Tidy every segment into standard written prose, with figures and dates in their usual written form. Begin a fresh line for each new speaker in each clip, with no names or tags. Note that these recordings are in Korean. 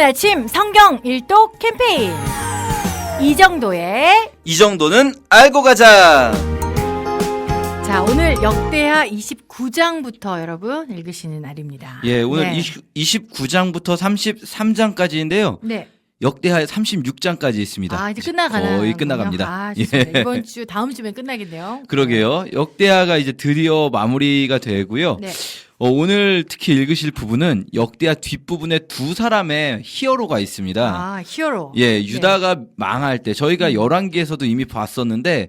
아침 성경 일독 캠페인 이 정도는 알고 가자. 자, 오늘 역대하 29장부터 여러분 읽으시는 날입니다.
예, 오늘 29장부터 33장까지인데요.
네.
역대하 36장까지 있습니다.
아, 이제 끝나가나요?
거의 끝나갑니다.
아,
예.
이번 주 다음 주면 끝나겠네요.
그러게요. 역대하가 이제 드디어 마무리가 되고요.
네.
오늘 특히 읽으실 부분은 역대하 뒷부분에 두 사람의 히어로가 있습니다.
아, 히어로.
예, 유다가 망할 때 저희가 열왕기에서도 이미 봤었는데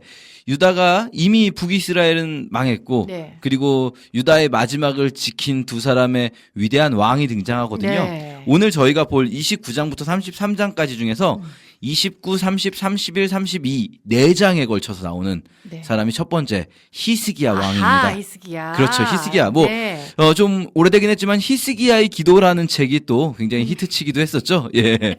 유다가 이미 북이스라엘은 망했고
네.
그리고 유다의 마지막을 지킨 두 사람의 위대한 왕이 등장하거든요.
네.
오늘 저희가 볼 29장부터 33장까지 중에서 29, 30, 31, 32 4장에 걸쳐서 나오는
네.
사람이 첫 번째 히스기야
아하,
왕입니다.
히스기야.
그렇죠. 히스기야.
네.
좀 오래되긴 했지만 히스기야의 기도라는 책이 또 굉장히 히트치기도 했었죠. 예.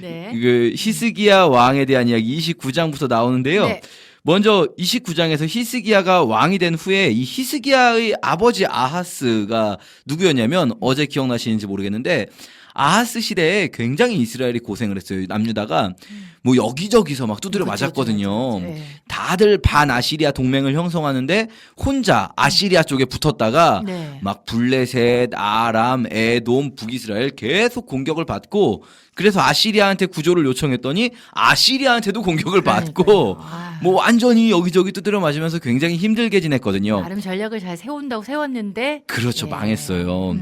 네.
그 히스기야 왕에 대한 이야기 29장부터 나오는데요.
네.
먼저 29장에서 히스기야가 왕이 된 후에 이 히스기야의 아버지 아하스가 누구였냐면 어제 기억나시는지 모르겠는데 아하스 시대에 굉장히 이스라엘이 고생을 했어요. 남유다가 뭐 여기저기서 막 두드려 맞았거든요.
네.
다들 반아시리아 동맹을 형성하는데 혼자 아시리아 쪽에 붙었다가
네.
막 블레셋, 아람, 에돔, 북이스라엘 계속 공격을 받고 그래서 아시리아한테 구조를 요청했더니 아시리아한테도 공격을 받고
아.
뭐 완전히 여기저기 두드려 맞으면서 굉장히 힘들게 지냈거든요.
나름 전략을 잘 세운다고 세웠는데
그렇죠.
예.
망했어요.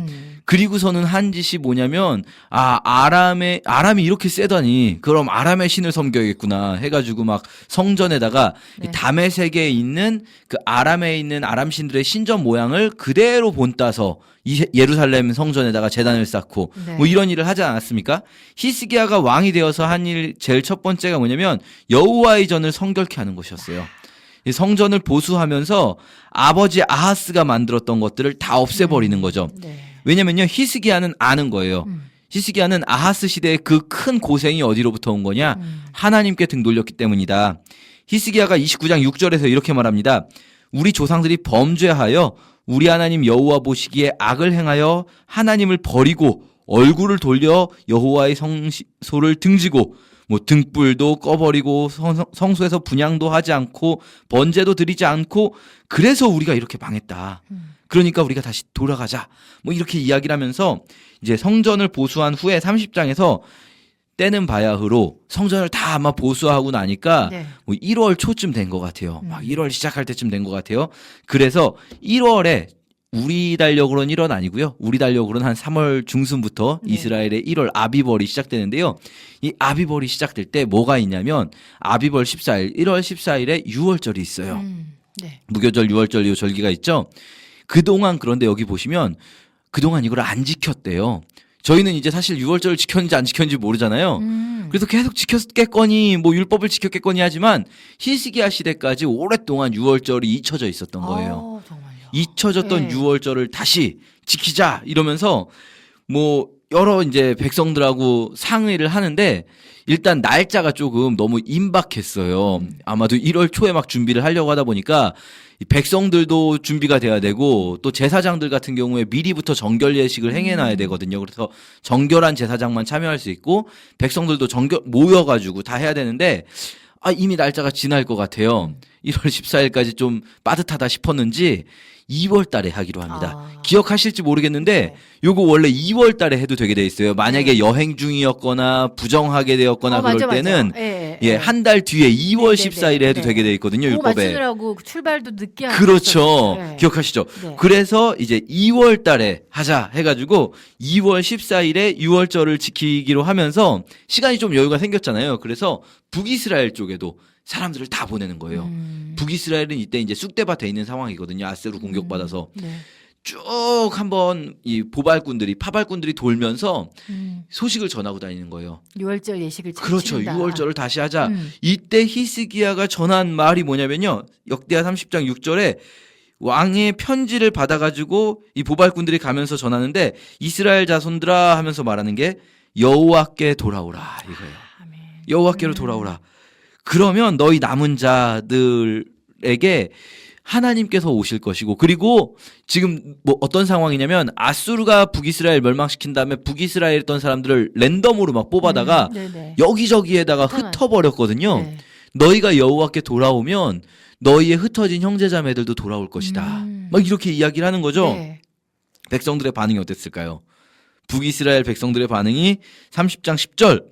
그리고서는 한 짓이 뭐냐면 아람이 이렇게 세다니 그럼 아람의 신을 섬겨야겠구나 해가지고 막 성전에다가
네.
이 다메섹에 있는 그 아람에 있는 아람 신들의 신전 모양을 그대로 본따서 예루살렘 성전에다가 제단을 쌓고
네.
뭐 이런 일을 하지 않았습니까? 히스기야가 왕이 되어서 한 일 제일 첫 번째가 뭐냐면 여호와의 전을 성결케 하는 것이었어요. 이 성전을 보수하면서 아버지 아하스가 만들었던 것들을 다 없애버리는 거죠.
네.
왜냐면요, 히스기야는 아는 거예요. 히스기야는 아하스 시대의 그 큰 고생이 어디로부터 온 거냐? 하나님께 등 돌렸기 때문이다. 히스기야가 29장 6절에서 이렇게 말합니다. 우리 조상들이 범죄하여 우리 하나님 여호와 보시기에 악을 행하여 하나님을 버리고 얼굴을 돌려 여호와의 성소를 등지고 뭐 등불도 꺼버리고 성소에서 분향도 하지 않고 번제도 드리지 않고 그래서 우리가 이렇게 망했다. 그러니까 우리가 다시 돌아가자. 뭐 이렇게 이야기를 하면서 이제 성전을 보수한 후에 30장에서 때는 바야흐로 성전을 다 아마 보수하고 나니까
네.
뭐 1월 초쯤 된 것 같아요. 막 1월 시작할 때쯤 된 것 같아요. 그래서 1월에 우리 달력으로는 1월 아니고요. 우리 달력으로는 한 3월 중순부터
네.
이스라엘의 1월 아비벌이 시작되는데요. 이 아비벌이 시작될 때 뭐가 있냐면 아비벌 14일, 1월 14일에 유월절이 있어요.
네.
무교절, 유월절 이 절기가 있죠. 그동안 그런데 여기 보시면 그동안 이걸 안 지켰대요. 저희는 이제 사실 유월절을 지켰는지 안 지켰는지 모르잖아요. 그래서 계속 지켰겠거니 뭐 율법을 지켰겠거니 하지만 히스기야 시대까지 오랫동안 유월절이 잊혀져 있었던 거예요.
정말요.
잊혀졌던
네.
유월절을 다시 지키자 이러면서 뭐 여러 이제 백성들하고 상의를 하는데 일단 날짜가 조금 너무 임박했어요. 아마도 1월 초에 막 준비를 하려고 하다 보니까 이 백성들도 준비가 돼야 되고 또 제사장들 같은 경우에 미리부터 정결 예식을 행해놔야 되거든요. 그래서 정결한 제사장만 참여할 수 있고 백성들도 모여가지고 다 해야 되는데 이미 날짜가 지날 것 같아요. 1월 14일까지 좀 빠듯하다 싶었는지 2월 달에 하기로 합니다. 기억하실지 모르겠는데
네.
요거 원래 2월 달에 해도 되게 돼 있어요. 만약에 여행 중이었거나 부정하게 되었거나 그럴
맞아,
때는
예.
한 달 뒤에 2월
네,
14일에 해도 되게 돼 있거든요.
그거
율법에.
맞추느라고 출발도 늦게 하고
그렇죠.
있었어요. 네.
기억하시죠?
네.
그래서 이제 2월 달에 하자 해가지고 2월 14일에 6월절을 지키기로 하면서 시간이 좀 여유가 생겼잖아요. 그래서 북이스라엘 쪽에도 사람들을 다 보내는 거예요. 북이스라엘은 이때 이제 쑥대밭에 있는 상황이거든요. 아스로 공격받아서.
네.
쭉 한번 이 파발꾼들이 돌면서 소식을 전하고 다니는 거예요.
6월절 예식을
그렇죠.
치른다.
6월절을 다시 하자. 이때 히스기야가 전한 말이 뭐냐면요. 역대하 30장 6절에 왕의 편지를 받아가지고 이 보발꾼들이 가면서 전하는데 이스라엘 자손들아 하면서 말하는 게 여호와께 돌아오라 이거예요.
아멘.
여호와께로 돌아오라. 그러면 너희 남은 자들에게 하나님께서 오실 것이고, 그리고 지금 뭐 어떤 상황이냐면 아수르가 북이스라엘 멸망시킨 다음에 북이스라엘에 있던 사람들을 랜덤으로 막 뽑아다가
네네.
여기저기에다가 흩어버렸거든요.
네.
너희가 여호와께 돌아오면 너희의 흩어진 형제자매들도 돌아올 것이다. 막 이렇게 이야기를 하는 거죠.
네.
백성들의 반응이 어땠을까요? 북이스라엘 백성들의 반응이 30장 10절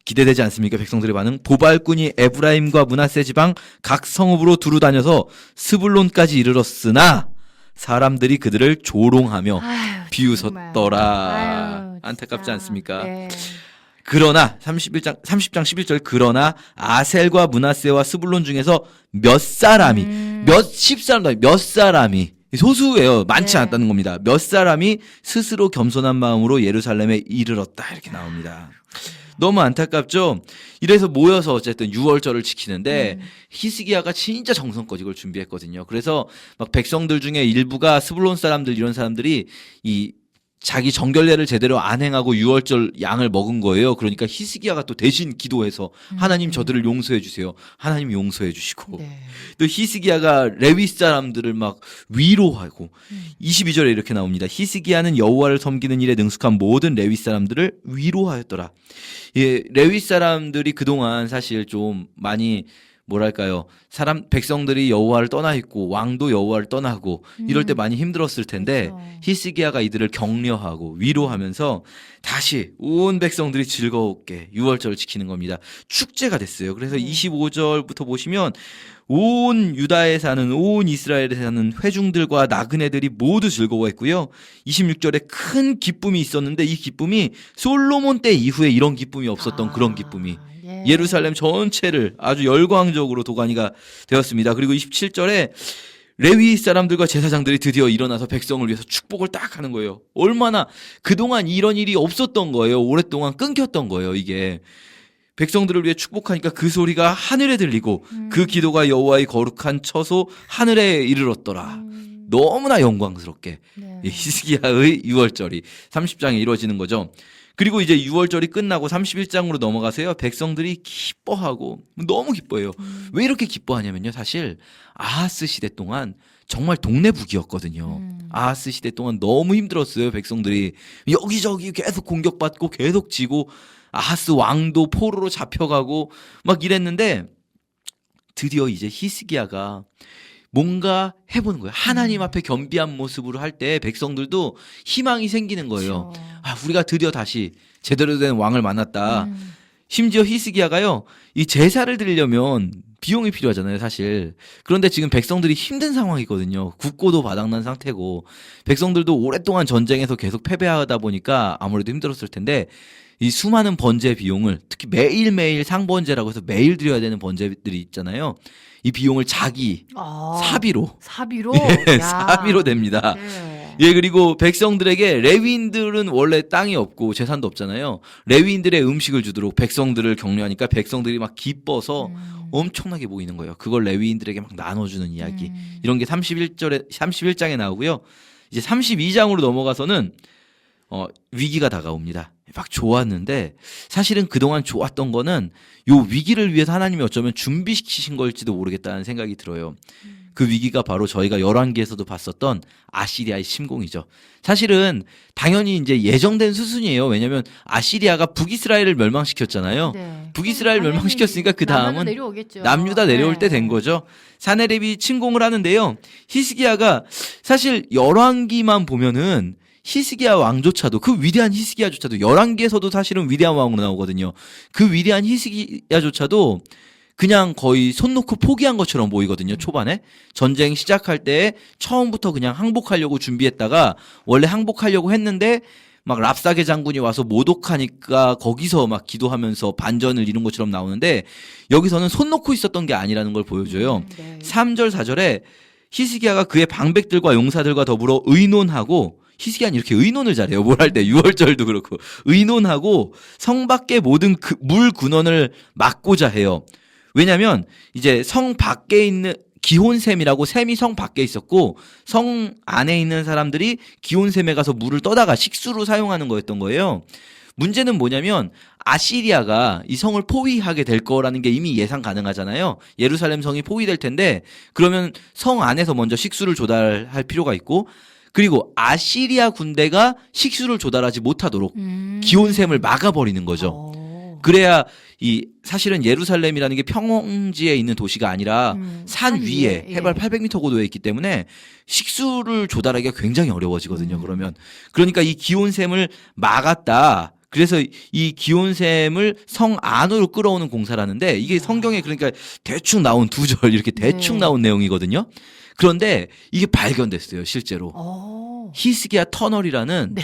기대되지 않습니까? 백성들의 반응. 보발꾼이 에브라임과 므낫세 지방 각 성읍으로 두루 다녀서 스불론까지 이르렀으나 사람들이 그들을 조롱하며
아유,
비웃었더라.
아유,
안타깝지
진짜.
않습니까?
네.
그러나 30장 11절 그러나 아셀과 므낫세와 스불론 중에서 몇 사람이 몇십 사람 몇 사람이 소수예요. 많지
네.
않다는 겁니다. 몇 사람이 스스로 겸손한 마음으로 예루살렘에 이르렀다 이렇게 나옵니다. 너무 안타깝죠? 이래서 모여서 어쨌든 유월절을 지키는데 히스기야가 진짜 정성껏 이걸 준비했거든요. 그래서 막 백성들 중에 일부가 스불론 사람들 이런 사람들이 이 자기 정결례를 제대로 안 행하고 유월절 양을 먹은 거예요. 그러니까 히스기야가 또 대신 기도해서 하나님 저들을 용서해 주세요. 하나님 용서해 주시고
네.
또 히스기야가 레위 사람들을 막 위로하고 22절에 이렇게 나옵니다. 히스기야는 여호와를 섬기는 일에 능숙한 모든 레위 사람들을 위로하였더라. 예, 레위 사람들이 그동안 사실 좀 많이 뭐랄까요? 백성들이 여호와를 떠나 있고 왕도 여호와를 떠나고 이럴 때 많이 힘들었을 텐데
그렇죠.
히스기야가 이들을 격려하고 위로하면서 다시 온 백성들이 즐겁게 유월절을 지키는 겁니다. 축제가 됐어요. 그래서 25절부터 보시면 온 유다에 사는 온 이스라엘에 사는 회중들과 나그네들이 모두 즐거워했고요. 26절에 큰 기쁨이 있었는데 이 기쁨이 솔로몬 때 이후에 이런 기쁨이 없었던 그런 기쁨이
예.
예루살렘 전체를 아주 열광적으로 도가니가 되었습니다. 그리고 27절에 레위 사람들과 제사장들이 드디어 일어나서 백성을 위해서 축복을 딱 하는 거예요. 얼마나 그동안 이런 일이 없었던 거예요. 오랫동안 끊겼던 거예요, 이게. 백성들을 위해 축복하니까 그 소리가 하늘에 들리고 그 기도가 여호와의 거룩한 처소 하늘에 이르렀더라. 너무나 영광스럽게
네.
이 히스기야의 유월절이 30장에 이루어지는 거죠. 그리고 이제 6월절이 끝나고 31장으로 넘어가세요. 백성들이 기뻐하고 너무 기뻐해요. 왜 이렇게 기뻐하냐면요. 사실 아하스 시대 동안 정말 동네북이었거든요. 아하스 시대 동안 너무 힘들었어요. 백성들이 여기저기 계속 공격받고 계속 지고 아하스 왕도 포로로 잡혀가고 막 이랬는데 드디어 이제 히스기야가 뭔가 해보는 거예요. 하나님 앞에 겸비한 모습으로 할 때 백성들도 희망이 생기는 거예요.
그렇죠.
아, 우리가 드디어 다시 제대로 된 왕을 만났다. 심지어 히스기야가요, 이 제사를 드리려면 비용이 필요하잖아요, 사실. 그런데 지금 백성들이 힘든 상황이거든요. 국고도 바닥난 상태고, 백성들도 오랫동안 전쟁에서 계속 패배하다 보니까 아무래도 힘들었을 텐데, 이 수많은 번제 비용을, 특히 매일매일 상번제라고 해서 매일 드려야 되는 번제들이 있잖아요. 이 비용을 자기 사비로
사비로
예,
야.
사비로 냅니다.
네.
예, 그리고 백성들에게 레위인들은 원래 땅이 없고 재산도 없잖아요. 레위인들의 음식을 주도록 백성들을 격려하니까 백성들이 막 기뻐서 엄청나게 모이는 거예요. 그걸 레위인들에게 막 나눠주는 이야기. 이런 게 31장에 나오고요. 이제 32장으로 넘어가서는 위기가 다가옵니다. 막 좋았는데 사실은 그동안 좋았던 거는 요 위기를 위해서 하나님이 어쩌면 준비시키신 걸지도 모르겠다는 생각이 들어요. 그 위기가 바로 저희가 열왕기에서도 봤었던 아시리아의 침공이죠. 사실은 당연히 이제 예정된 수순이에요. 왜냐하면 아시리아가 북이스라엘을 멸망시켰잖아요.
네.
북이스라엘 멸망시켰으니까 그 다음은
내려오겠죠.
남유다 내려올
네.
때 된 거죠. 사네립이 침공을 하는데요. 히스기야가 사실 열왕기만 보면은 히스기야 왕조차도 그 위대한 히스기야조차도 열왕기에서도 사실은 위대한 왕으로 나오거든요. 그 위대한 히스기야조차도 그냥 거의 손 놓고 포기한 것처럼 보이거든요. 초반에 전쟁 시작할 때 처음부터 그냥 항복하려고 준비했다가 원래 항복하려고 했는데 막 랍사게 장군이 와서 모독하니까 거기서 막 기도하면서 반전을 이룬 것처럼 나오는데 여기서는 손 놓고 있었던 게 아니라는 걸 보여줘요.
네.
3절 4절에 히스기야가 그의 방백들과 용사들과 더불어 의논하고 히스기야는 이렇게 의논을 잘해요. 뭘 할 때 유월절도 그렇고 의논하고 성 밖의 모든 물 군원을 막고자 해요. 왜냐하면 이제 성 밖에 있는 기혼샘이라고 샘이 성 밖에 있었고 성 안에 있는 사람들이 기혼샘에 가서 물을 떠다가 식수로 사용하는 거였던 거예요. 문제는 뭐냐면 아시리아가 이 성을 포위하게 될 거라는 게 이미 예상 가능하잖아요. 예루살렘 성이 포위될 텐데 그러면 성 안에서 먼저 식수를 조달할 필요가 있고 그리고 아시리아 군대가 식수를 조달하지 못하도록 기온샘을 막아버리는 거죠. 그래야 이 사실은 예루살렘이라는 게 평지에 있는 도시가 아니라 산 위에 해발 800m 고도에 있기 때문에 식수를 조달하기가 굉장히 어려워지거든요. 그러면 그러니까 이 기온샘을 막았다. 그래서 이 기온샘을 성 안으로 끌어오는 공사라는데 이게 성경에 그러니까 대충 나온 2절 이렇게 대충 나온 내용이거든요. 그런데 이게 발견됐어요, 실제로. 히스기야 터널이라는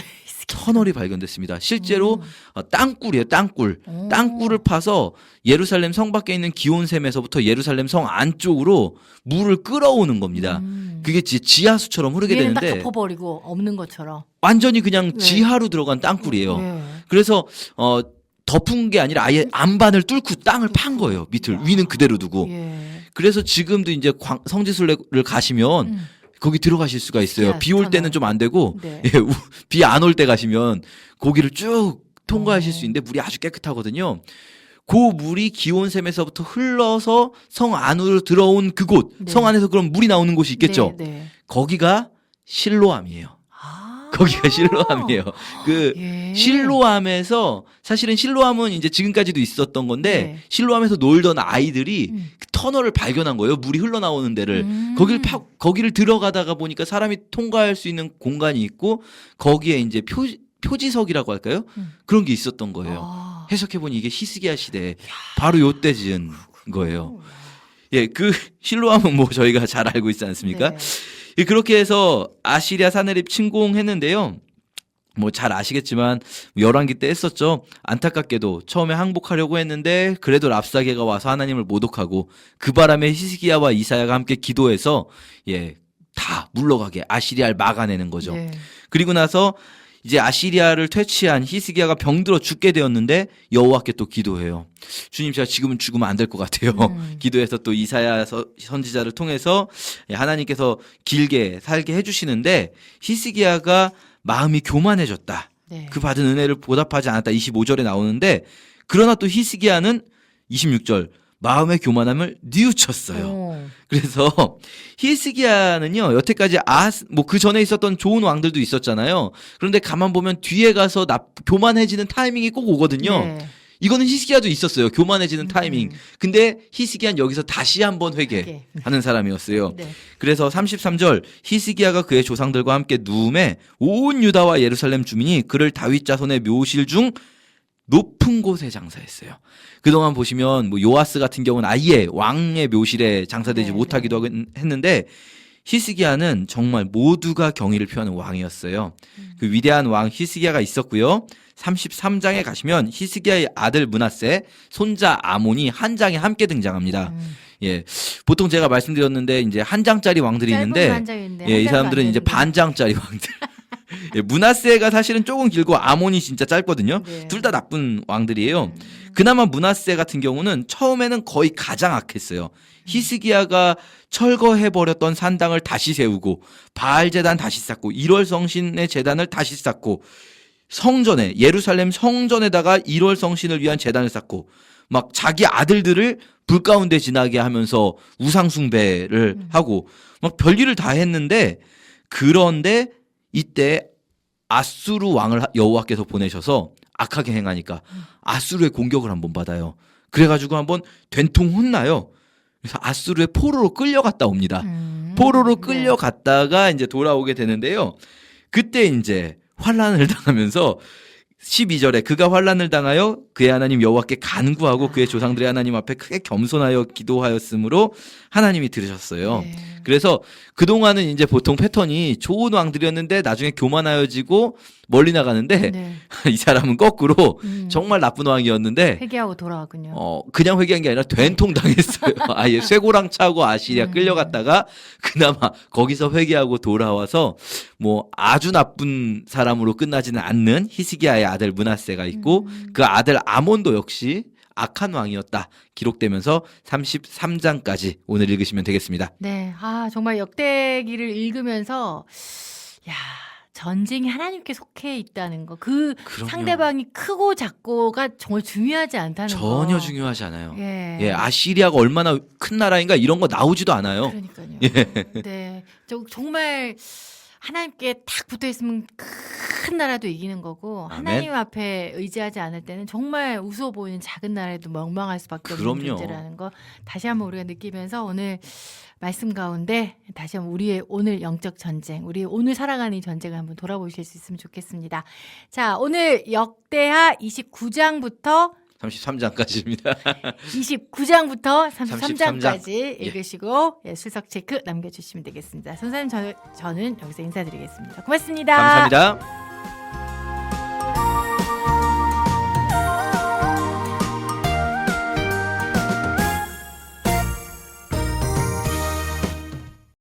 터널이 발견됐습니다. 실제로 땅굴이에요, 땅굴. 땅굴을 파서 예루살렘 성 밖에 있는 기온샘에서부터 예루살렘 성 안쪽으로 물을 끌어오는 겁니다. 그게 지하수처럼 흐르게
위에는
되는데
딱 덮어버리고 없는 것처럼.
완전히 그냥 지하로 들어간 땅굴이에요. 그래서 덮은 게 아니라 아예 안반을 뚫고 땅을 판 거예요. 밑을 위는 그대로 두고. 그래서 지금도 이제 성지순례를 가시면 거기 들어가실 수가 있어요. 비 올 때는 좀 안 되고 비 안 올 때 가시면 거기를 쭉 통과하실 수 있는데 물이 아주 깨끗하거든요. 그 물이 기온샘에서부터 흘러서 성 안으로 들어온 그곳, 성 안에서 그럼 물이 나오는 곳이 있겠죠. 거기가 실로암이에요. 거기가 실로암이에요. 그 실로암에서 사실은 실로암은 이제 지금까지도 있었던 건데 실로암에서 놀던 아이들이 그 터널을 발견한 거예요. 물이 흘러나오는 데를. 거기를 들어가다가 보니까 사람이 통과할 수 있는 공간이 있고 거기에 이제 표지석이라고 할까요? 그런 게 있었던 거예요. 해석해보니 이게 히스기야 시대 바로 요때 지은 거예요. 예, 그 실로암은 뭐 저희가 잘 알고 있지 않습니까? 그렇게 해서 아시리아 사내립 침공했는데요. 뭐 잘 아시겠지만 열왕기 때 했었죠. 안타깝게도 처음에 항복하려고 했는데 그래도 랍사게가 와서 하나님을 모독하고 그 바람에 히스기야와 이사야가 함께 기도해서 다 물러가게 아시리아를 막아내는 거죠. 그리고 나서 이제 아시리아를 퇴치한 히스기야가 병들어 죽게 되었는데 여호와께 또 기도해요. 주님 제가 지금은 죽으면 안 될 것 같아요. 기도해서 또 이사야 선지자를 통해서 하나님께서 길게 살게 해주시는데 히스기야가 마음이 교만해졌다. 그 받은 은혜를 보답하지 않았다. 25절에 나오는데 그러나 또 히스기야는 26절 마음의 교만함을 뉘우쳤어요. 그래서 히스기야는요 여태까지 뭐 그 전에 있었던 좋은 왕들도 있었잖아요. 그런데 가만 보면 뒤에 가서 교만해지는 타이밍이 꼭 오거든요. 이거는 히스기야도 있었어요. 교만해지는 타이밍. 근데 히스기야는 여기서 다시 한번 회개하는 사람이었어요. 그래서 33절 히스기야가 그의 조상들과 함께 누움에 온 유다와 예루살렘 주민이 그를 다윗 자손의 묘실 중 높은 곳에 장사했어요. 그동안 보시면 뭐 요아스 같은 경우는 아예 왕의 묘실에 장사되지 못하기도 했는데 히스기야는 정말 모두가 경의를 표하는 왕이었어요. 그 위대한 왕 히스기야가 있었고요. 33장에 가시면 히스기야의 아들 므낫세, 손자 아몬이 한 장에 함께 등장합니다. 보통 제가 말씀드렸는데 이제 한 장짜리 왕들이 있는데 이 사람들은 이제 반장짜리 왕들. 므낫세가 사실은 조금 길고 아몬이 진짜 짧거든요. 둘 다 나쁜 왕들이에요. 그나마 므낫세 같은 경우는 처음에는 거의 가장 악했어요. 히스기야가 철거해버렸던 산당을 다시 세우고 바알 제단 다시 쌓고 1월 성신의 제단을 다시 쌓고 성전에 예루살렘 성전에다가 1월 성신을 위한 제단을 쌓고 막 자기 아들들을 불 가운데 지나게 하면서 우상 숭배를 하고 막 별일을 다 했는데 그런데 이때 아수르 왕을 여호와께서 보내셔서 악하게 행하니까 아수르의 공격을 한번 받아요. 그래가지고 한번 된통 혼나요. 그래서 아수르의 포로로 끌려갔다 옵니다. 포로로 끌려갔다가 이제 돌아오게 되는데요. 그때 이제 환난을 당하면서 12절에 그가 환난을 당하여 그의 하나님 여호와께 간구하고 그의 조상들의 하나님 앞에 크게 겸손하여 기도하였으므로 하나님이 들으셨어요. 그래서 그동안은 이제 보통 패턴이 좋은 왕들이었는데 나중에 교만하여지고 멀리 나가는데 이 사람은 거꾸로 정말 나쁜 왕이었는데
회개하고 돌아왔군요.
그냥 회개한 게 아니라 된통 당했어요. 아예 쇠고랑 차고 아시리아 끌려갔다가 그나마 거기서 회개하고 돌아와서 뭐 아주 나쁜 사람으로 끝나지는 않는 히스기야의 아들 므낫세가 있고 그 아들 아몬도 역시 악한 왕이었다 기록되면서 33장까지 오늘 읽으시면 되겠습니다.
네, 정말 역대기를 읽으면서 전쟁이 하나님께 속해 있다는 거. 그
그럼요.
상대방이 크고 작고가 정말 중요하지 않다는 거.
전혀 중요하지 않아요.
예.
예, 아시리아가 얼마나 큰 나라인가 이런 거 나오지도 않아요.
그러니까요.
예.
네. 정말 하나님께 딱 붙어 있으면 큰 나라도 이기는 거고
아멘.
하나님 앞에 의지하지 않을 때는 정말 우스워 보이는 작은 나라에도 멍망할 수밖에 없는
그럼요.
존재라는 거 다시 한번 우리가 느끼면서 오늘 말씀 가운데 다시 한번 우리의 오늘 영적 전쟁, 우리 오늘 살아가는 이 전쟁을 한번 돌아보실 수 있으면 좋겠습니다. 자, 오늘 역대하 29장부터
33장까지입니다.
29장부터
33장.
33장까지
예.
읽으시고 술석 체크 남겨주시면 되겠습니다. 선생님, 저는 여기서 인사드리겠습니다. 고맙습니다.
감사합니다.